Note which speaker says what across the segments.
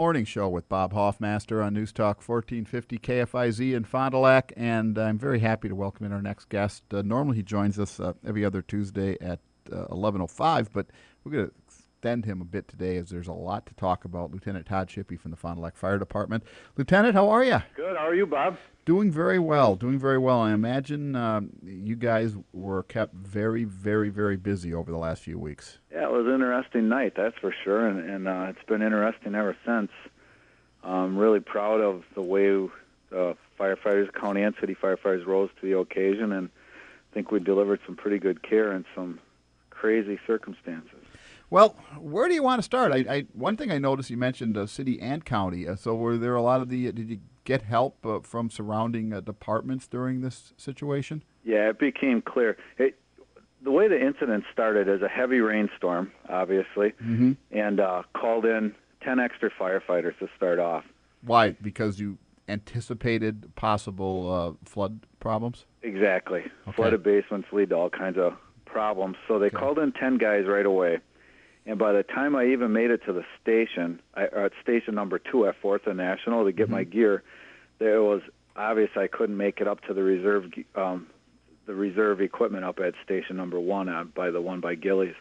Speaker 1: Morning show with Bob Hoffmaster on News Talk 1450 KFIZ in Fond du Lac, and I'm very happy to welcome in our next guest. Normally he joins us every other Tuesday at 11:05, but we're going to extend him a bit today as there's a lot to talk about. Lieutenant Todd Shippey from the Fond du Lac Fire Department. Lieutenant, how are you?
Speaker 2: Good. How are you, Bob?
Speaker 1: Doing very well. Doing very well. I imagine you guys were kept very, very, very busy over the last few weeks.
Speaker 2: Yeah, it was an interesting night, that's for sure, and it's been interesting ever since. I'm really proud of the way firefighters, county and city firefighters, rose to the occasion, and I think we delivered some pretty good care in some crazy circumstances.
Speaker 1: Well, where do you want to start? One thing I noticed you mentioned city and county. So were there a lot of did you get help from surrounding departments during this situation?
Speaker 2: Yeah, it became clear. The way the incident started is a heavy rainstorm, obviously, and called in 10 extra firefighters to start off.
Speaker 1: Why? Because you anticipated possible flood problems?
Speaker 2: Exactly.
Speaker 1: Okay.
Speaker 2: Flooded basements lead to all kinds of problems. So they called in 10 guys right away. And by the time I even made it to the station, at station number 2 at 4th and National to get my gear, it was obvious I couldn't make it up to the reserve equipment up at station number 1 by the one by Gillies.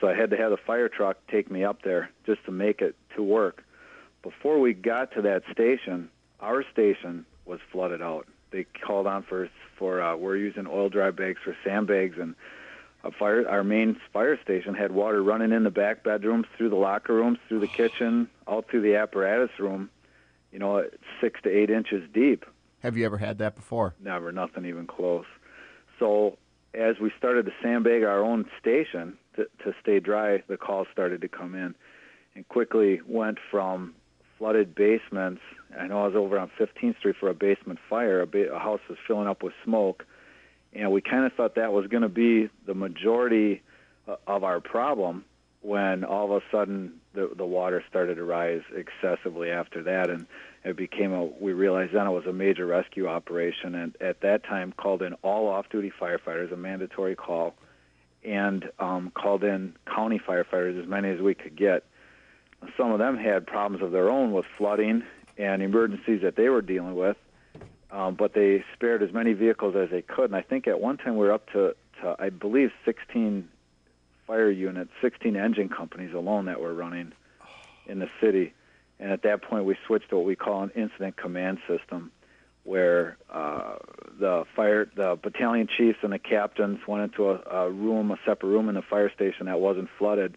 Speaker 2: So I had to have the fire truck take me up there just to make it to work. Before we got to that station, our station was flooded out. They called on for we're using oil dry bags for sandbags, and our main fire station had water running in the back bedrooms, through the locker rooms, through the kitchen, out through the apparatus room, 6 to 8 inches deep.
Speaker 1: Have you ever had that before?
Speaker 2: Never, nothing even close. So as we started to sandbag our own station to stay dry, the calls started to come in, and quickly went from flooded basements. I know I was over on 15th Street for a basement fire. A house was filling up with smoke. And we kind of thought that was going to be the majority of our problem, when all of a sudden the water started to rise excessively after that. And it we realized then it was a major rescue operation. And at that time called in all off-duty firefighters, a mandatory call, and called in county firefighters, as many as we could get. Some of them had problems of their own with flooding and emergencies that they were dealing with. But they spared as many vehicles as they could. And I think at one time we were up to I believe, 16 fire units, 16 engine companies alone that were running in the city. And at that point we switched to what we call an incident command system, where the battalion chiefs and the captains went into a separate room in the fire station that wasn't flooded.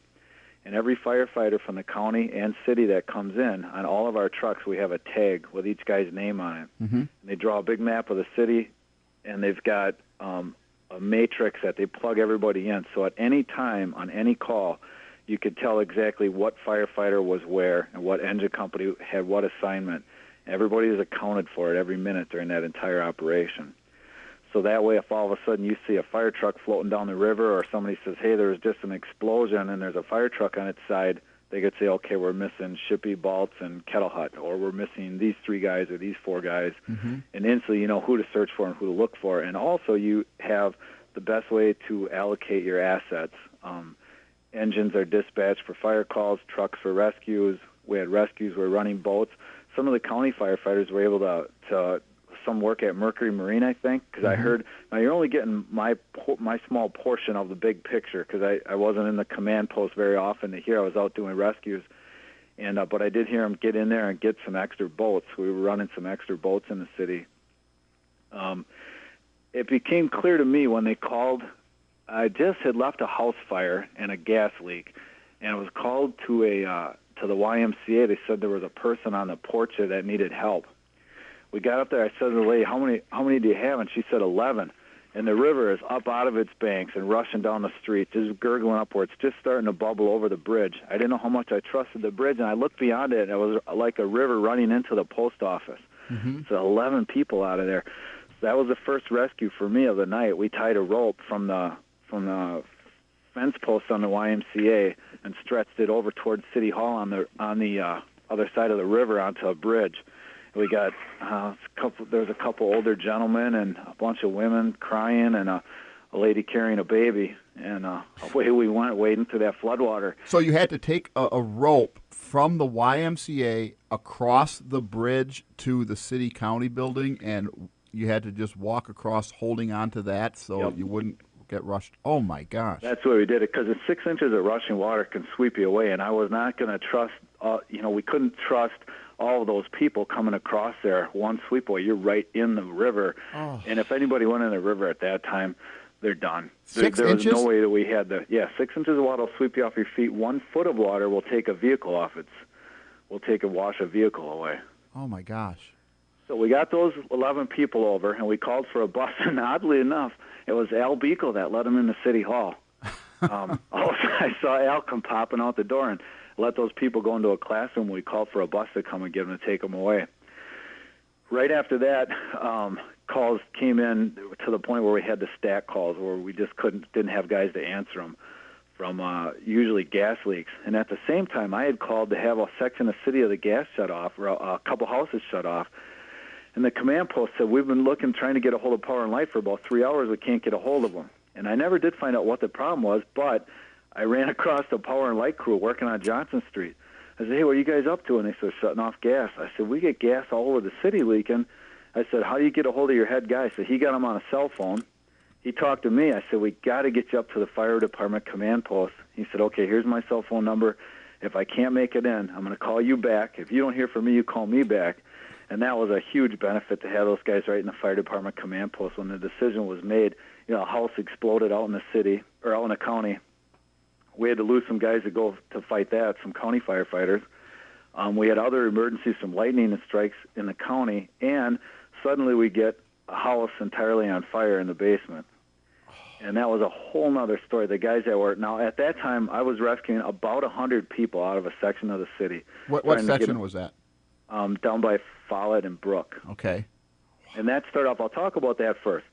Speaker 2: And every firefighter from the county and city that comes in, on all of our trucks, we have a tag with each guy's name on it. And they draw a big map of the city, and they've got a matrix that they plug everybody in. So at any time, on any call, you could tell exactly what firefighter was where and what engine company had what assignment. Everybody is accounted for it every minute during that entire operation. So that way, if all of a sudden you see a fire truck floating down the river, or somebody says, hey, there's just an explosion and there's a fire truck on its side, they could say, okay, we're missing Shippey, Baltz, and Kettle Hut, or we're missing these 3 guys or these 4 guys. And instantly you know who to search for and who to look for. And also you have the best way to allocate your assets. Engines are dispatched for fire calls, trucks for rescues. We had rescues, we were running boats. Some of the county firefighters were able to some work at Mercury Marine, I think, because I heard, now you're only getting my small portion of the big picture, because I wasn't in the command post very often to hear. I was out doing rescues, and but I did hear them get in there and get some extra boats. We were running some extra boats in the city. It became clear to me when they called, I just had left a house fire and a gas leak, and it was called to the YMCA. They said there was a person on the porch there that needed help. We got up there. I said to the lady, how many do you have? And she said 11. And the river is up out of its banks and rushing down the street, just gurgling upwards, just starting to bubble over the bridge. I didn't know how much I trusted the bridge, and I looked beyond it, and it was like a river running into the post office. So 11 people out of there. So that was the first rescue for me of the night. We tied a rope from the fence post on the YMCA and stretched it over towards City Hall on the other side of the river onto a bridge. We got there was a couple older gentlemen and a bunch of women crying and a lady carrying a baby, and away we went wading through that floodwater.
Speaker 1: So you had to take a rope from the YMCA across the bridge to the city county building, and you had to just walk across holding on to that so
Speaker 2: Yep.
Speaker 1: you wouldn't get rushed. Oh my gosh.
Speaker 2: That's why we did it, because 6 inches of rushing water can sweep you away, and I was not going to trust, we couldn't trust all of those people coming across there. One sweep away, you're right in the river.
Speaker 1: Oh.
Speaker 2: And if anybody went in the river at that time, they're done.
Speaker 1: 6
Speaker 2: there was
Speaker 1: inches?
Speaker 2: no way that we had 6 inches of water will sweep you off your feet. 1 foot of water will take a vehicle off will take and wash a vehicle away.
Speaker 1: Oh my gosh.
Speaker 2: So we got those 11 people over, and we called for a bus, and oddly enough, it was Al Beagle that let them into City Hall. I saw Al come popping out the door and let those people go into a classroom. We called for a bus to come and get them to take them away. Right after that, calls came in to the point where we had to stack calls, where we just didn't have guys to answer them, from usually gas leaks. And at the same time, I had called to have a section of the city of the gas shut off, or a couple houses shut off. And the command post said, we've been trying to get a hold of Power and Light for about 3 hours. We can't get a hold of them. And I never did find out what the problem was, but I ran across the Power and Light crew working on Johnson Street. I said, hey, what are you guys up to? And they said, shutting off gas. I said, we get gas all over the city leaking. I said, how do you get a hold of your head guy? I said, he got him on a cell phone. He talked to me. I said, we got to get you up to the fire department command post. He said, okay, here's my cell phone number. If I can't make it in, I'm going to call you back. If you don't hear from me, you call me back. And that was a huge benefit to have those guys right in the fire department command post when the decision was made. A house exploded out in the city, or out in the county. We had to lose some guys to go to fight that, some county firefighters. We had other emergencies, some lightning strikes in the county, and suddenly we get a house entirely on fire in the basement. And that was a whole nother story. The guys that were, now at that time, I was rescuing about 100 people out of a section of the city.
Speaker 1: What section was that?
Speaker 2: Down by Follett and Brook.
Speaker 1: Okay.
Speaker 2: And that started off, I'll talk about that first.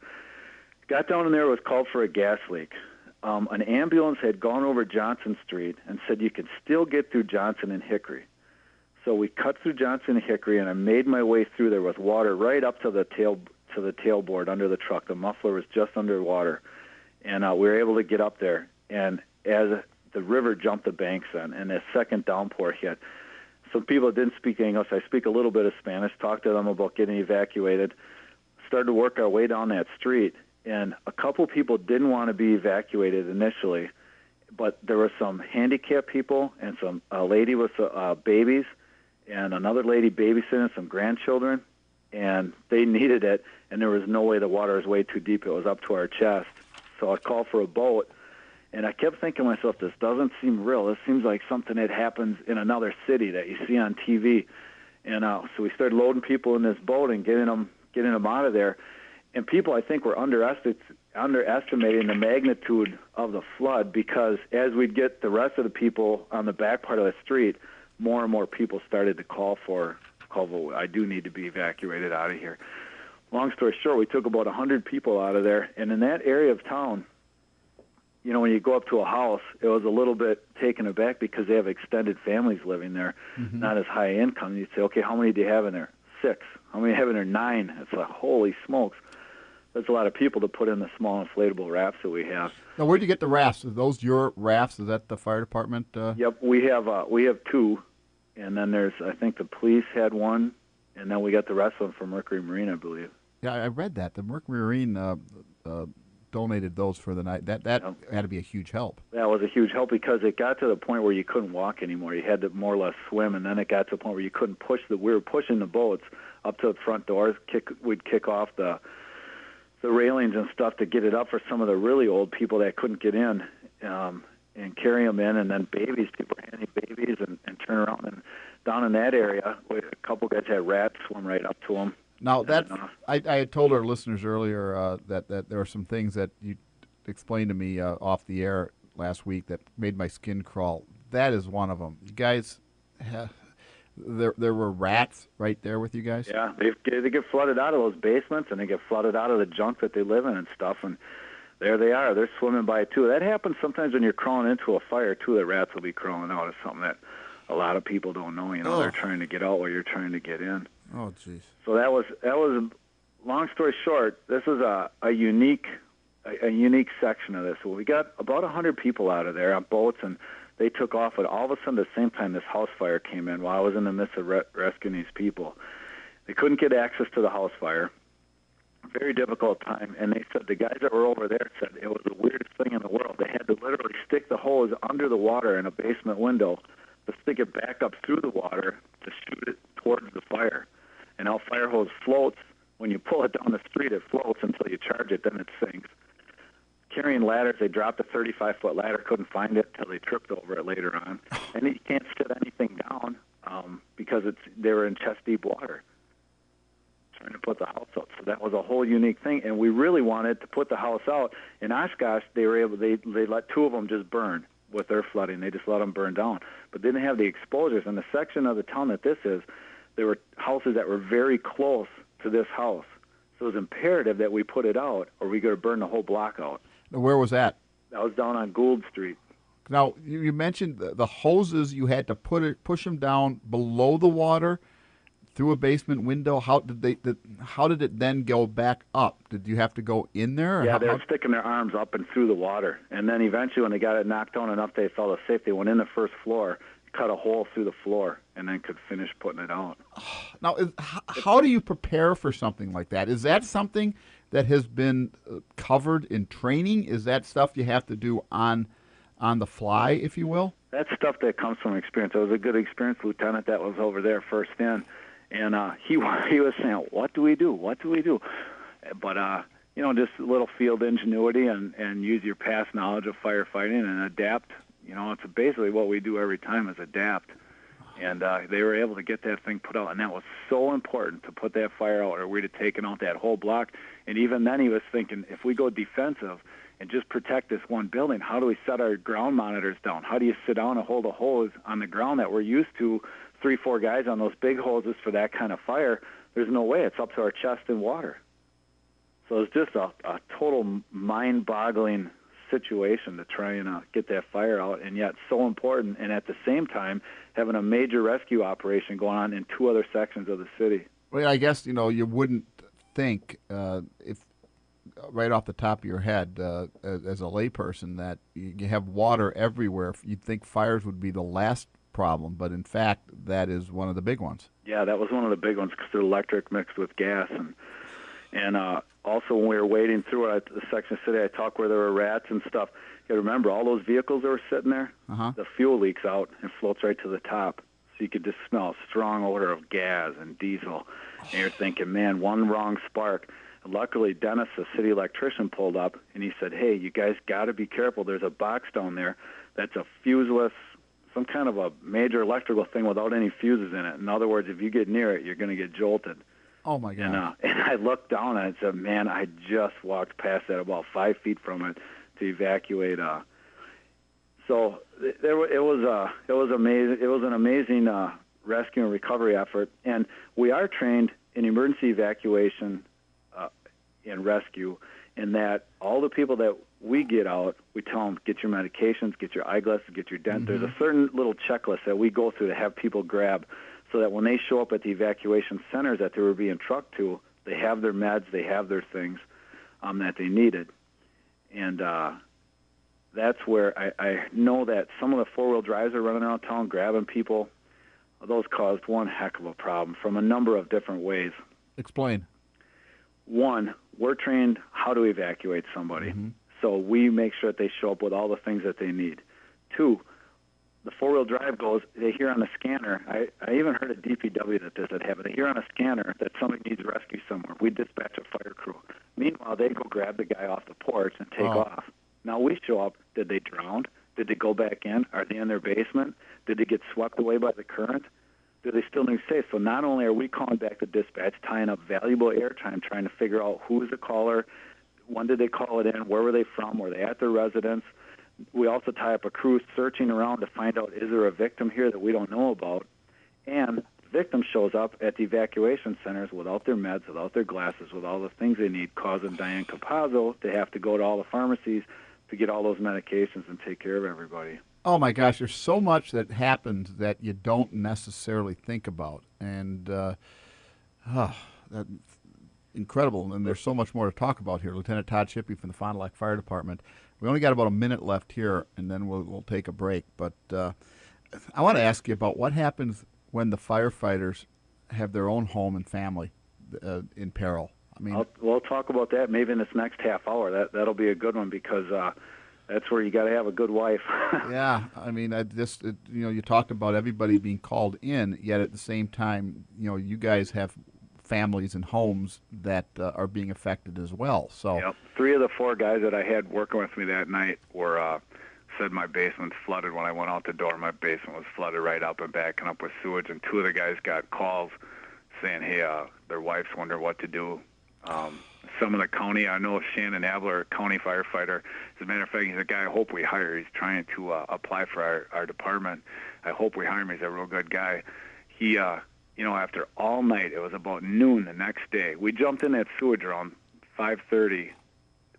Speaker 2: Got down in there, was called for a gas leak. An ambulance had gone over Johnson Street and said you could still get through Johnson and Hickory. So we cut through Johnson and Hickory, and I made my way through there with water right up to the tailboard under the truck. The muffler was just under water. And we were able to get up there. And as the river jumped the banks then, and a second downpour hit, some people that didn't speak English, I speak a little bit of Spanish, talked to them about getting evacuated, started to work our way down that street. And a couple people didn't want to be evacuated initially, but there were some handicapped people and a lady with babies and another lady babysitting some grandchildren, and they needed it, and there was no way. The water was way too deep. It was up to our chest. So I called for a boat, and I kept thinking to myself, this doesn't seem real. This seems like something that happens in another city that you see on TV. And so we started loading people in this boat and getting them out of there. And people, I think, were underestimating the magnitude of the flood, because as we'd get the rest of the people on the back part of the street, more and more people started to call I do need to be evacuated out of here. Long story short, we took about 100 people out of there. And in that area of town, when you go up to a house, it was a little bit taken aback because they have extended families living there, not as high income. You'd say, okay, how many do you have in there? 6. How many do you have in there? 9. It's like, holy smokes. That's a lot of people to put in the small inflatable rafts that we have.
Speaker 1: Now, where'd you get the rafts? Are those your rafts? Is that the fire department?
Speaker 2: Yep, we have 2, and then I think the police had 1, and then we got the rest of them from Mercury Marine, I believe.
Speaker 1: Yeah, I read that. The Mercury Marine donated those for the night. That had to be a huge help. That
Speaker 2: was a huge help, because it got to the point where you couldn't walk anymore. You had to more or less swim, and then it got to the point where you couldn't push we were pushing the boats up to the front doors. We'd kick off the railings and stuff to get it up for some of the really old people that couldn't get in, and carry them in, and then babies, people handing babies, and turn around. And down in that area, a couple guys had rats swim right up to them.
Speaker 1: Now, I had told our listeners earlier that there are some things that you explained to me off the air last week that made my skin crawl. That is one of them. You guys, there were rats right there with you guys?
Speaker 2: Yeah, they get flooded out of those basements, and they get flooded out of the junk that they live in and stuff, and there they are. They're swimming by, too. That happens sometimes when you're crawling into a fire, too. The rats will be crawling out. It's something that a lot of people don't know. They're trying to get out while you're trying to get in.
Speaker 1: Oh, jeez.
Speaker 2: So that was long story short, this is a unique section of this. So we got about 100 people out of there on boats, and They took off, but all of a sudden, at the same time, this house fire came in while I was in the midst of rescuing these people. They couldn't get access to the house fire. Very difficult time, and they said the guys that were over there said it was the weirdest thing in the world. They had to literally stick the hose under the water in a basement window to stick it back up through the water to shoot it towards the fire. And how fire hose floats, when you pull it down the street, it floats until you charge it, then it sinks. Carrying ladders, they dropped a 35-foot ladder, couldn't find it until they tripped over it later on. And you can't sit anything down because they were in chest-deep water trying to put the house out. So that was a whole unique thing, and we really wanted to put the house out. In Oshkosh, they let two of them just burn with their flooding. They just let them burn down, but didn't have the exposures. In the section of the town that this is, there were houses that were very close to this house. So it was imperative that we put it out, or we could burn the whole block out.
Speaker 1: Now, where was that?
Speaker 2: That was down on Gould Street.
Speaker 1: Now, you mentioned the hoses. You had to push them down below the water through a basement window. How did it then go back up? Did you have to go in there?
Speaker 2: Yeah, they were sticking their arms up and through the water. And then eventually when they got it knocked down enough they felt safe, they went in the first floor, cut a hole through the floor, and then could finish putting it out.
Speaker 1: Now, how do you prepare for something like that? Is that something that has been covered in training? Is that stuff you have to do on the fly, if you will?
Speaker 2: That's stuff that comes from experience. It was a good experienced lieutenant that was over there first in. And he was saying, what do we do? What do we do? But, just a little field ingenuity and use your past knowledge of firefighting and adapt. It's basically what we do every time is adapt. And they were able to get that thing put out. And that was so important to put that fire out, or we'd have taken out that whole block. And even then he was thinking, if we go defensive and just protect this one building, how do we set our ground monitors down? How do you sit down and hold a hose on the ground that we're used to, 3-4 guys on those big hoses for that kind of fire? There's no way. It's up to our chest in water. So it's just a total mind-boggling situation to try and get that fire out, and yet so important, and at the same time having a major rescue operation going on in 2 other sections of the city.
Speaker 1: Well, I guess, you wouldn't think, if right off the top of your head, as a layperson, that you have water everywhere. You'd think fires would be the last problem, but in fact, that is one of the big ones.
Speaker 2: Yeah, that was one of the big ones because they're electric mixed with gas. And also when we were wading through it at the section of the city, I talked where there were rats and stuff. You got to remember, all those vehicles that were sitting there, the fuel leaks out and floats right to the top. So you could just smell a strong odor of gas and diesel. And you're thinking, man, one wrong spark. And luckily, Dennis, the city electrician, pulled up, and he said, hey, you guys got to be careful. There's a box down there that's a fuseless, some kind of a major electrical thing without any fuses in it. In other words, if you get near it, you're going to get jolted.
Speaker 1: Oh, my God.
Speaker 2: And I looked down and I said, man, I just walked past that about 5 feet from it to evacuate. So it was amazing. It was an amazing rescue and recovery effort. And we are trained in emergency evacuation and rescue, in that all the people that we get out, we tell them, get your medications, get your eyeglasses, get your dent. There's a certain little checklist that we go through to have people grab, so that when they show up at the evacuation centers that they were being trucked to, they have their meds, they have their things that they needed. And that's where I know that some of the four-wheel drives are running around town grabbing people. Those caused one heck of a problem from a number of different ways.
Speaker 1: Explain.
Speaker 2: One, we're trained how to evacuate somebody. So we make sure that they show up with all the things that they need. Two, the four-wheel drive goes, they hear on the scanner, I even heard at DPW that this had happened. They hear on a scanner that somebody needs rescue somewhere. We dispatch a fire crew. Meanwhile, they go grab the guy off the porch and take off. Now we show up, did they drown? Did they go back in? Are they in their basement? Did they get swept away by the current? Do they still need safe? So not only are we calling back the dispatch, tying up valuable airtime, trying to figure out who's the caller, when did they call it in, where were they from, were they at their residence? We also tie up a crew searching around to find out, is there a victim here that we don't know about? And the victim shows up at the evacuation centers without their meds, without their glasses, with all the things they need, causing Diane Capazzo to have to go to all the pharmacies to get all those medications and take care of everybody.
Speaker 1: Oh, my gosh, there's so much that happens that you don't necessarily think about. And that's incredible. And there's so much more to talk about here. Lieutenant Todd Shippey from the Fond du Lac Fire Department We only got about a minute left here, and then we'll take a break. But I want to ask you about what happens when the firefighters have their own home and family in peril. I mean,
Speaker 2: we'll talk about that maybe in this next half hour. That'll be a good one because that's where you got to have a good wife.
Speaker 1: yeah, I mean, you talked about everybody being called in, yet at the same time, you guys have families and homes that are being affected as well. So,
Speaker 2: yep. 3 of the 4 guys that I had working with me that night said my basement's flooded. When I went out the door, my basement was flooded right up and backing up with sewage. And 2 of the guys got calls saying, hey, their wives wonder what to do. Some of the county, I know Shannon Abler, county firefighter. As a matter of fact, he's a guy I hope we hire. He's trying to apply for our department. I hope we hire him. He's a real good guy. He, after all night, it was about noon the next day. We jumped in that sewage around 5:30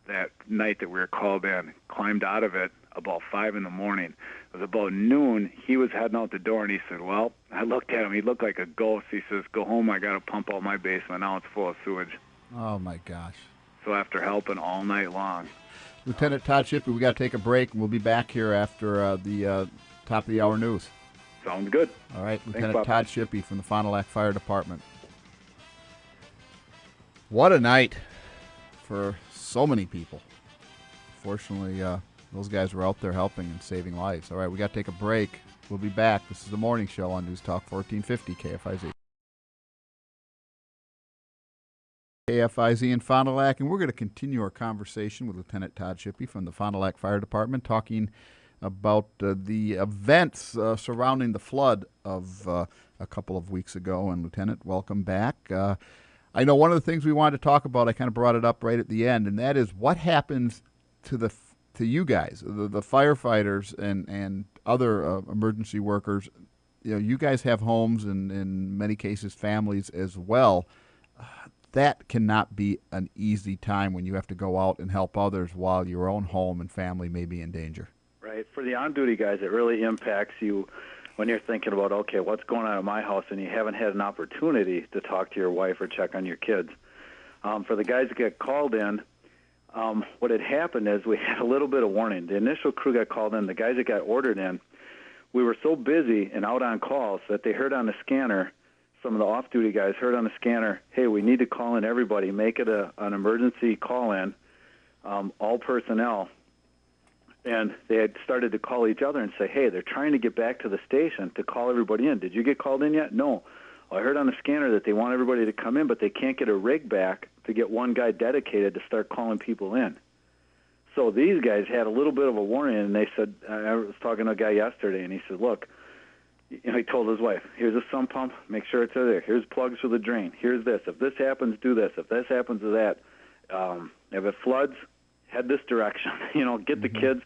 Speaker 2: that night that we were called in, climbed out of it about 5 in the morning. It was about noon. He was heading out the door, and he said, well, I looked at him. He looked like a ghost. He says, go home. I got to pump out my basement. Now it's full of sewage.
Speaker 1: oh my gosh.
Speaker 2: So after helping all night long.
Speaker 1: Lieutenant Todd Shippey, we got to take a break, and we'll be back here after the top of the hour news.
Speaker 2: Sounds good.
Speaker 1: All right,
Speaker 2: Thanks,
Speaker 1: Lieutenant
Speaker 2: Bob.
Speaker 1: Todd Shippey from the Fond du Lac Fire Department. What a night for so many people. Fortunately, those guys were out there helping and saving lives. All right, we got to take a break. We'll be back. This is the morning show on News Talk 1450 KFIZ. KFIZ in Fond du Lac, and we're going to continue our conversation with Lieutenant Todd Shippey from the Fond du Lac Fire Department, talking about the events surrounding the flood of a couple of weeks ago. And Lieutenant, welcome back. I know one of the things we wanted to talk about, I kind of brought it up right at the end, and that is what happens to you guys, the firefighters and other emergency workers. You guys have homes and in many cases families as well. That cannot be an easy time when you have to go out and help others while your own home and family may be in danger.
Speaker 2: Right. For the on-duty guys, it really impacts you when you're thinking about, okay, what's going on in my house, and you haven't had an opportunity to talk to your wife or check on your kids. For the guys that get called in, what had happened is we had a little bit of warning. The initial crew got called in. The guys that got ordered in, we were so busy and out on calls that they heard on the scanner, some of the off-duty guys heard on the scanner, hey, we need to call in everybody, make it an emergency call-in, all personnel. And they had started to call each other and say, hey, they're trying to get back to the station to call everybody in. Did you get called in yet? No. I heard on the scanner that they want everybody to come in, but they can't get a rig back to get one guy dedicated to start calling people in. So these guys had a little bit of a warning, and they said, I was talking to a guy yesterday, and he said, look, he told his wife, here's a sump pump, make sure it's there. Here's plugs for the drain. Here's this. If this happens, do this. If this happens, do that. If it floods, head this direction. Get the kids,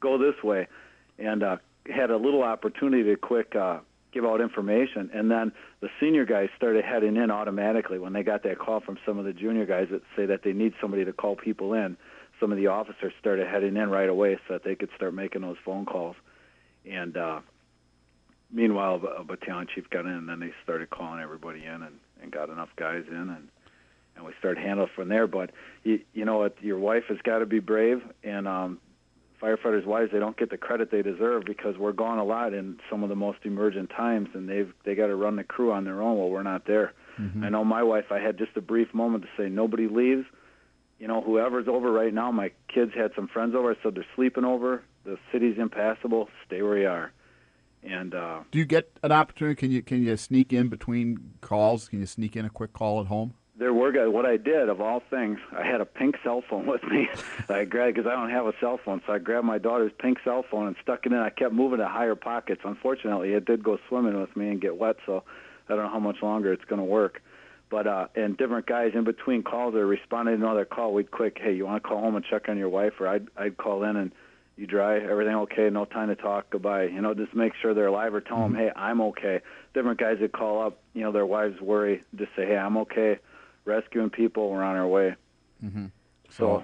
Speaker 2: go this way. And had a little opportunity to quick give out information. And then the senior guys started heading in automatically when they got that call from some of the junior guys that say that they need somebody to call people in. Some of the officers started heading in right away so that they could start making those phone calls. And meanwhile, a battalion chief got in, and then they started calling everybody in and got enough guys in, and we started handling from there. But, your wife has got to be brave, and firefighters' wives, they don't get the credit they deserve because we're gone a lot in some of the most emergent times, and they got to run the crew on their own while we're not there. Mm-hmm. I know my wife, I had just a brief moment to say, nobody leaves. Whoever's over right now, my kids had some friends over. I said, they're sleeping over. The city's impassable. Stay where you are. And
Speaker 1: do you get an opportunity? Can you sneak in between calls? Can you sneak in a quick call at home?
Speaker 2: There were guys. What I did, of all things, I had a pink cell phone with me. I grabbed because I don't have a cell phone, so I grabbed my daughter's pink cell phone and stuck it in. I kept moving to higher pockets. Unfortunately, it did go swimming with me and get wet, so I don't know how much longer it's going to work. But and different guys in between calls are responding to another call. We'd quick, hey, you want to call home and check on your wife? Or I'd call in and, you dry, everything okay, no time to talk, goodbye. Just make sure they're alive or tell them, hey, I'm okay. Different guys that call up, their wives worry, just say, hey, I'm okay, rescuing people, we're on our way. Mm-hmm. So,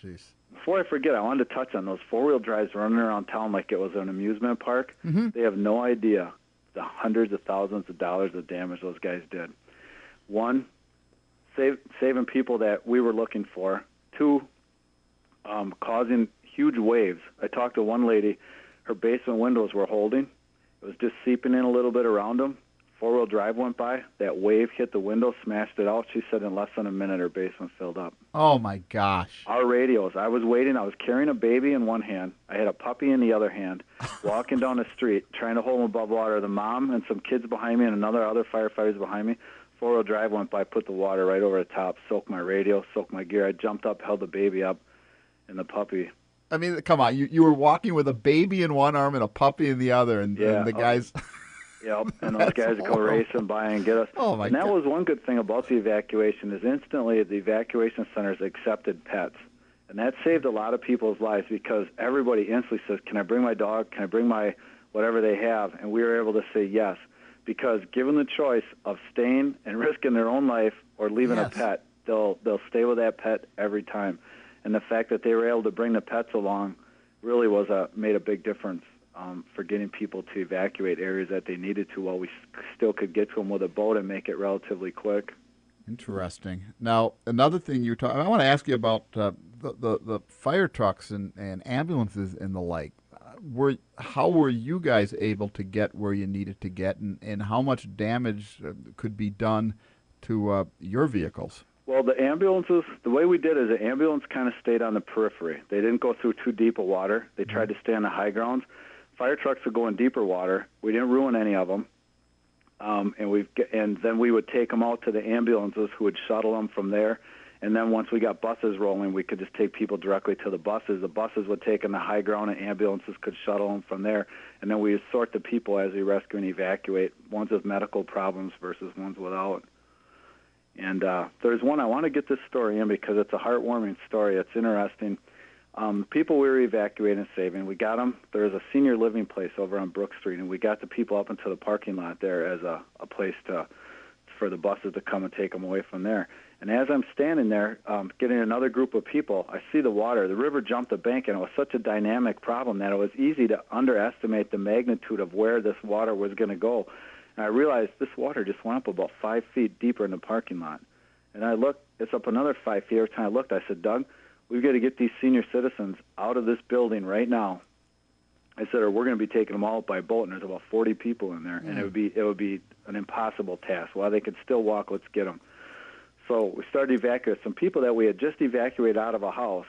Speaker 1: jeez.
Speaker 2: Before I forget, I wanted to touch on those four-wheel drives running around town like it was an amusement park. Mm-hmm. They have no idea the hundreds of thousands of dollars of damage those guys did. One, saving people that we were looking for. Two, causing huge waves. I talked to one lady, her basement windows were holding. It was just seeping in a little bit around them. Four-wheel drive went by. That wave hit the window, smashed it out. She said in less than a minute her basement filled up.
Speaker 1: Oh my gosh.
Speaker 2: Our radios. I was waiting. I was carrying a baby in one hand. I had a puppy in the other hand, walking down the street, trying to hold them above water. The mom and some kids behind me and other firefighters behind me. Four-wheel drive went by, put the water right over the top, soaked my radio, soaked my gear. I jumped up, held the baby up, and the puppy.
Speaker 1: I mean, come on. You were walking with a baby in one arm and a puppy in the other, and the guys.
Speaker 2: Yep, and those guys would come racing by and get us.
Speaker 1: Oh, my
Speaker 2: And that
Speaker 1: God.
Speaker 2: was one good thing about the evacuation is instantly the evacuation centers accepted pets. And that saved a lot of people's lives because everybody instantly says, can I bring my dog? Can I bring my whatever they have? And we were able to say yes because given the choice of staying and risking their own life or leaving a pet, they'll stay with that pet every time. And the fact that they were able to bring the pets along really made a big difference. For getting people to evacuate areas that they needed to while we still could get to them with a boat and make it relatively quick.
Speaker 1: Interesting. Now, another thing you talk, I want to ask you about the fire trucks and ambulances and the like. How were you guys able to get where you needed to get, and how much damage could be done to your vehicles?
Speaker 2: Well, the ambulances, the way we did is the ambulance kind of stayed on the periphery. They didn't go through too deep of water. They tried to stay on the high grounds. Fire trucks would go in deeper water. We didn't ruin any of them, and then we would take them out to the ambulances who would shuttle them from there. And then once we got buses rolling, we could just take people directly to the buses. The buses would take them to high ground, and ambulances could shuttle them from there. And then we would sort the people as we rescue and evacuate, ones with medical problems versus ones without. And there's one, I want to get this story in because it's a heartwarming story. It's interesting. People we were evacuating and saving, we got them. There's a senior living place over on Brook Street, and we got the people up into the parking lot there as a place for the buses to come and take them away from there. And as I'm standing there getting another group of people, I see the water. The river jumped the bank, and it was such a dynamic problem that it was easy to underestimate the magnitude of where this water was going to go. And I realized this water just went up about 5 feet deeper in the parking lot. And I looked, it's up another 5 feet. Every time I looked, I said, Doug, we've got to get these senior citizens out of this building right now. I said, or we're going to be taking them all by boat, and there's about 40 people in there, and it would be an impossible task. While they could still walk, let's get them. So we started evacuating some people that we had just evacuated out of a house.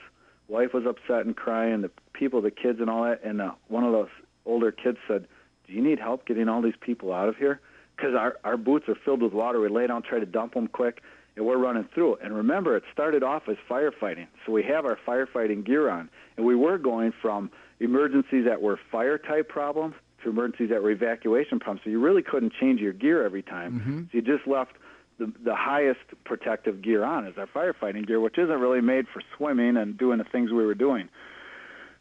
Speaker 2: Wife was upset and crying, the people, the kids and all that, and one of those older kids said, do you need help getting all these people out of here? Because our boots are filled with water. We lay down, try to dump them quick, and we're running through it. And remember, it started off as firefighting, so we have our firefighting gear on. And we were going from emergencies that were fire-type problems to emergencies that were evacuation problems. So you really couldn't change your gear every time.
Speaker 1: Mm-hmm.
Speaker 2: So you just left the highest protective gear on as our firefighting gear, which isn't really made for swimming and doing the things we were doing.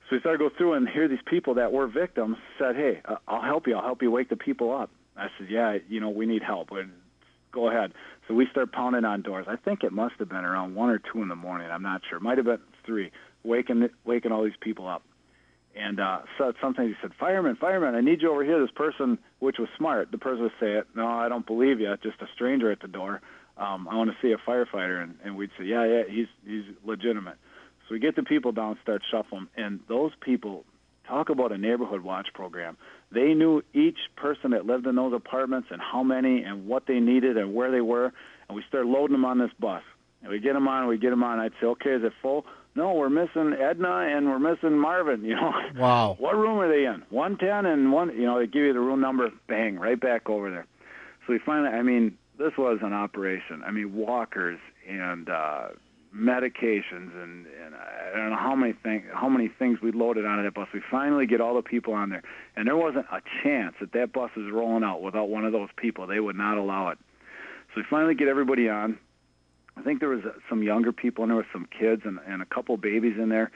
Speaker 2: So we started to go through, and here these people that were victims said, hey, I'll help you wake the people up. I said, yeah, we need help. Go ahead. So we start pounding on doors. I think it must have been around 1 or 2 in the morning. I'm not sure. It might have been 3, waking all these people up. And so sometimes he said, fireman, I need you over here. This person, which was smart, the person would say, no, I don't believe you. Just a stranger at the door. I want to see a firefighter. And we'd say, yeah, he's legitimate. So we get the people down, start shuffling. And those people, talk about a neighborhood watch program. They knew each person that lived in those apartments and how many and what they needed and where they were. And we started loading them on this bus. And we get them on. I'd say, okay, is it full? No, we're missing Edna and we're missing Marvin.
Speaker 1: Wow.
Speaker 2: What room are they in? 110 and one. They give you the room number. Bang, right back over there. So we finally. This was an operation. Walkers and medications and I don't know how many things we loaded onto that bus. We finally get all the people on there, and there wasn't a chance that bus is rolling out without one of those people. They would not allow it. So we finally get everybody on. I think there was some younger people, and there were some kids and a couple babies in there.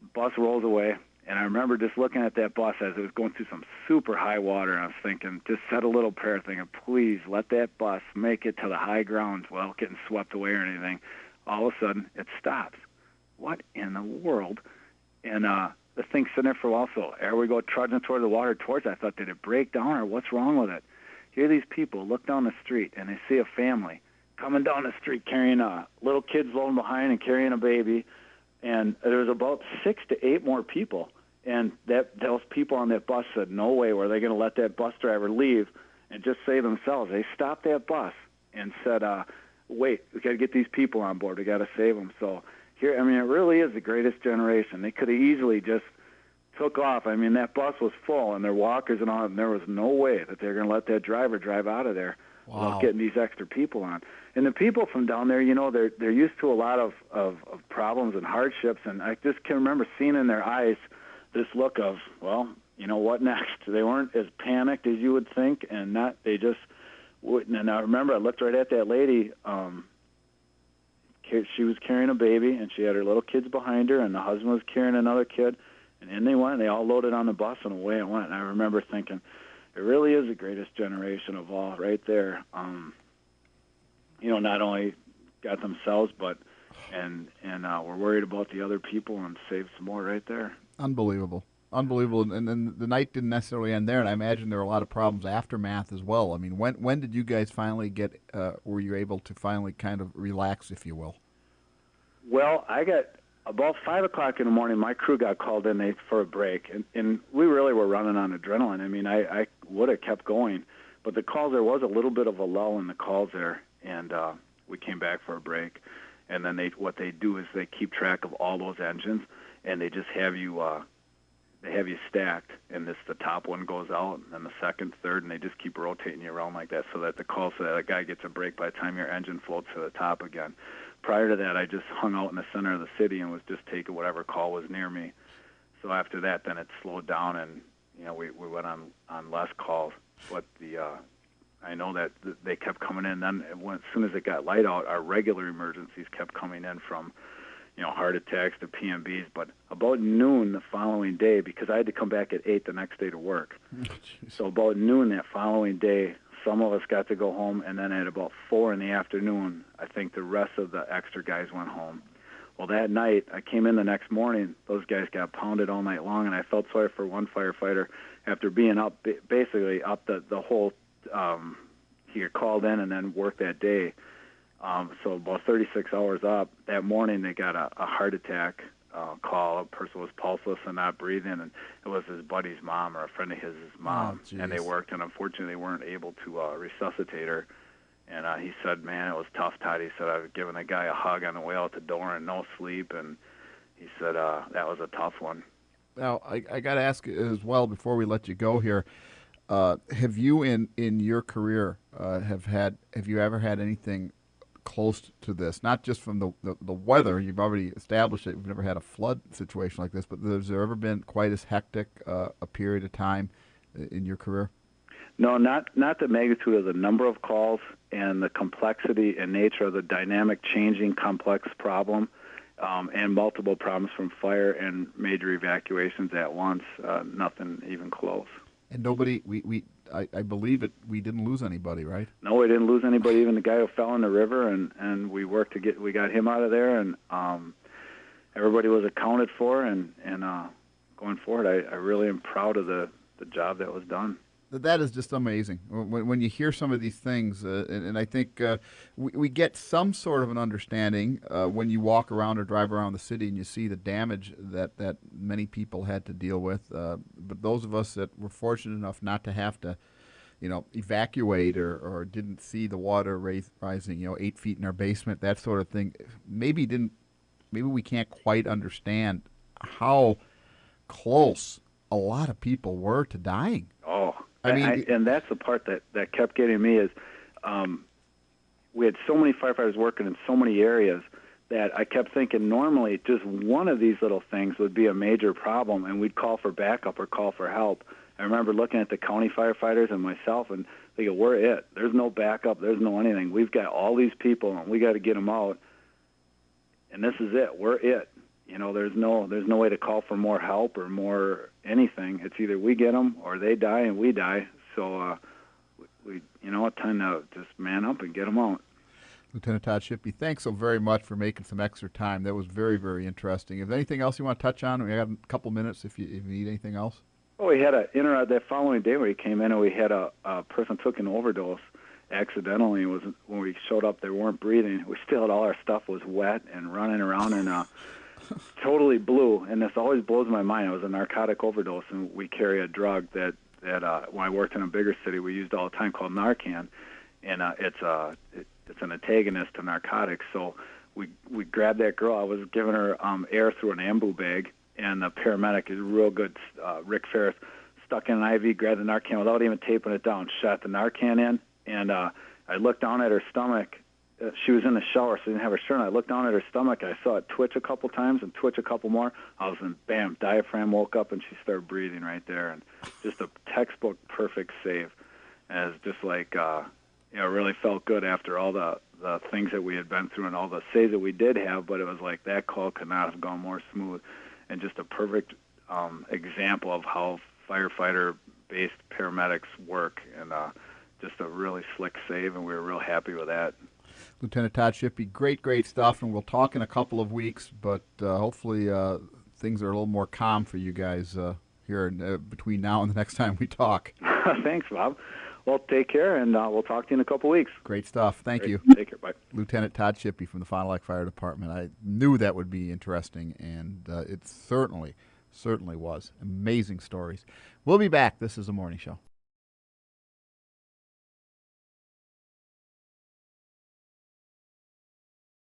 Speaker 2: The bus rolls away, and I remember just looking at that bus as it was going through some super high water, and I was thinking, just said a little prayer thinking, please let that bus make it to the high ground without getting swept away or anything. All of a sudden, it stops. What in the world? And the thing's sitting there for a while, so there we go, trudging toward the water towards it. I thought, did it break down, or what's wrong with it? Here these people look down the street, and they see a family coming down the street carrying little kids rolling behind and carrying a baby. and there was about 6 to 8 more people. And those people on that bus said, no way were they going to let that bus driver leave and just save themselves. They stopped that bus and said, wait, we got to get these people on board. We got to save them. So here, I mean, it really is the greatest generation. They could have easily just took off. I mean, that bus was full, and their walkers and all, and there was no way that they're going to let that driver drive out of there without getting these extra people on. And the people from down there, you know, they're used to a lot of problems and hardships, and I just can remember seeing in their eyes this look of, well, you know, what next? They weren't as panicked as you would think, and they just wouldn't. And I remember I looked right at that lady. She was carrying a baby, and she had her little kids behind her, and the husband was carrying another kid. And in they went, and they all loaded on the bus, and away it went. And I remember thinking, it really is the greatest generation of all right there. You know, not only got themselves, but and we're worried about the other people and saved some more right there.
Speaker 1: Unbelievable. Unbelievable. And then the night didn't necessarily end there, and I imagine there were a lot of problems aftermath as well. I mean, when did you guys finally get, were you able to finally kind of relax, if you will?
Speaker 2: Well, I got about 5 o'clock in the morning, my crew got called in for a break, and we really were running on adrenaline. I mean, I would have kept going, but the calls, there was a little bit of a lull in the calls there, and we came back for a break. And then what they do is they keep track of all those engines, and they just have you stacked, and the top one goes out, and then the second, third, and they just keep rotating you around like that, so that the guy gets a break by the time your engine floats to the top again. Prior to that, I just hung out in the center of the city and was just taking whatever call was near me. So after that, then it slowed down, and you know we went on less calls. But I know that they kept coming in. Then as soon as it got light out, our regular emergencies kept coming in from, you know, heart attacks to PMBs. But about noon the following day, because I had to come back at 8 the next day to work. So about noon that following day, some of us got to go home, and then at about 4 in the afternoon, I think the rest of the extra guys went home. Well, that night, I came in the next morning, those guys got pounded all night long, and I felt sorry for one firefighter after being up, basically up the whole, he got called in and then worked that day. So about 36 hours up, that morning they got a heart attack call. A person was pulseless and not breathing, and it was his buddy's mom or a friend of his mom, and they worked, and unfortunately they weren't able to resuscitate her. And he said, man, it was tough, Todd. He said, I was giving a guy a hug on the way out the door and no sleep, and he said that was a tough one.
Speaker 1: Now, I got to ask as well before we let you go here, have you in your career have you ever had anything close to this? Not just from the weather, you've already established it, you've never had a flood situation like this, but has there ever been quite as hectic a period of time in your career?
Speaker 2: No, not the magnitude of the number of calls and the complexity and nature of the dynamic, changing, complex problem, and multiple problems from fire and major evacuations at once. Nothing even close.
Speaker 1: And nobody, I believe it. We didn't lose anybody, right?
Speaker 2: No, we didn't lose anybody. Even the guy who fell in the river, and we worked we got him out of there, and everybody was accounted for. And going forward, I really am proud of the job that was done.
Speaker 1: That is just amazing. When you hear some of these things, and I think we get some sort of an understanding when you walk around or drive around the city and you see the damage that many people had to deal with. But those of us that were fortunate enough not to have to, evacuate or didn't see the water rising, 8 feet in our basement, that sort of thing, maybe we can't quite understand how close a lot of people were to dying.
Speaker 2: Oh. And that's the part that kept getting me is we had so many firefighters working in so many areas that I kept thinking normally just one of these little things would be a major problem, and we'd call for backup or call for help. I remember looking at the county firefighters and myself and thinking, we're it. There's no backup. There's no anything. We've got all these people, and we got to get them out, and this is it. We're it. There's no way to call for more help or more anything. It's either we get them or they die and we die. So we time to just man up and get them out.
Speaker 1: Lieutenant Todd Shippey, thanks so very much for making some extra time. That was very, very interesting. If there's anything else you want to touch on, we have a couple minutes if you need anything else.
Speaker 2: Oh, we had that following day where he came in and we had a person took an overdose accidentally. It was when we showed up, they weren't breathing. We still had all our stuff was wet and running around, and totally blue. And this always blows my mind. It was a narcotic overdose, and we carry a drug that when I worked in a bigger city, we used all the time called Narcan, and it's an antagonist to narcotics. So we grabbed that girl. I was giving her air through an ambu bag, and the paramedic is real good. Rick Ferris stuck in an IV, grabbed the Narcan without even taping it down, shot the Narcan in, and I looked down at her stomach. She was in the shower, so she didn't have her shirt on. I looked down at her stomach. I saw it twitch a couple times and twitch a couple more. I was in, bam, diaphragm woke up, and she started breathing right there. And just a textbook perfect save. And it's just like, it really felt good after all the things that we had been through and all the saves that we did have, but it was like that call could not have gone more smooth. And just a perfect example of how firefighter-based paramedics work, and just a really slick save, and we were real happy with that.
Speaker 1: Lieutenant Todd Shippey, great stuff, and we'll talk in a couple of weeks, but hopefully things are a little more calm for you guys here between now and the next time we talk.
Speaker 2: Thanks, Bob. Well, take care, and we'll talk to you in a couple weeks.
Speaker 1: Great stuff. Thank you.
Speaker 2: Take care. Bye.
Speaker 1: Lieutenant Todd Shippey from the Fond du Lac Fire Department. I knew that would be interesting, and it certainly was. Amazing stories. We'll be back. This is The Morning Show.